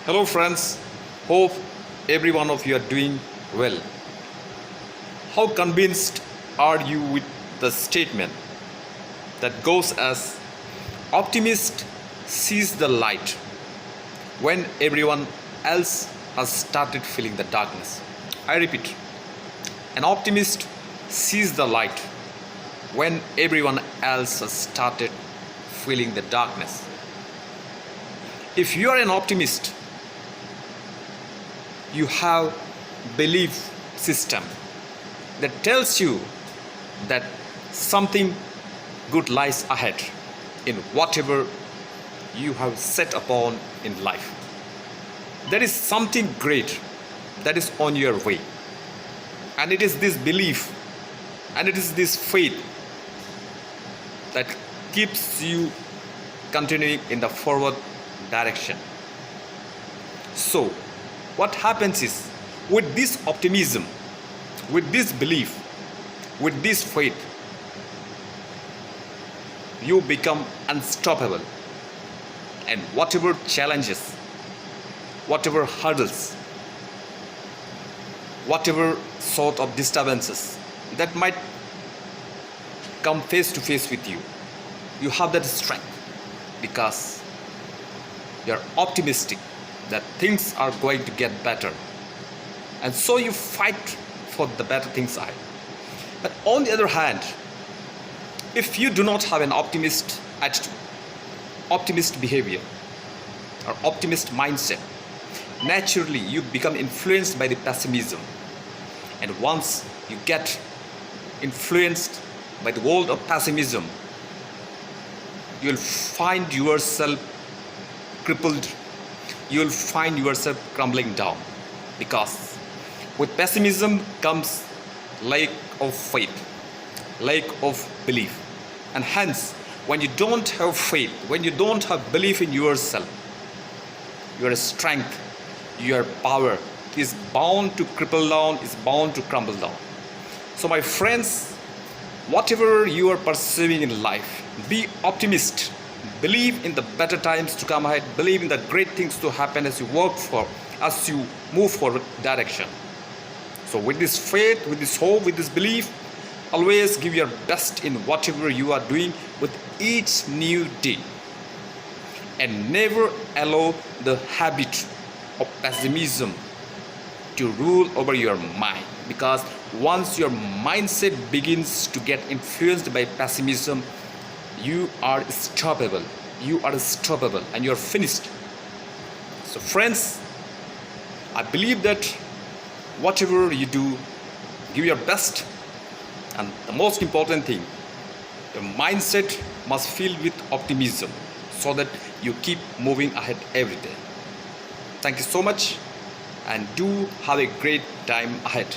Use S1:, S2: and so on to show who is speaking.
S1: Hello, friends. Hope every one of you are doing well. How convinced are you with the statement that goes as optimist sees the light when everyone else has started feeling the darkness? I repeat, an optimist sees the light when everyone else has started feeling the darkness. If you are an optimist, you have belief system that tells you that something good lies ahead in whatever you have set upon in life. There is something great that is on your way, and it is this belief and it is this faith that keeps you continuing in the forward direction. So what happens is, with this optimism, with this belief, with this faith, you become unstoppable, and whatever challenges, whatever hurdles, whatever sort of disturbances that might come face to face with you, you have that strength because you're optimistic that things are going to get better, and so you fight for the better things ahead. But on the other hand, if you do not have an optimist attitude, optimist behavior, or optimist mindset, naturally you become influenced by the pessimism. And once you get influenced by the world of pessimism, you'll find yourself crippled, you'll find yourself crumbling down, because with pessimism comes lack of faith, lack of belief. And hence, when you don't have faith, when you don't have belief in yourself, your strength, your power is bound to cripple down, is bound to crumble down. So my friends, whatever you are pursuing in life, be optimist. Believe in the better times to come ahead. Believe in the great things to happen as you work for, as you move forward direction. So with this faith, with this hope, with this belief, always give your best in whatever you are doing with each new day. And never allow the habit of pessimism to rule over your mind. Because once your mindset begins to get influenced by pessimism, you are stoppable, and you're finished. So friends, I believe that whatever you do, give your best, and the most important thing, your mindset must fill with optimism so that you keep moving ahead every day. Thank you so much, and do have a great time ahead.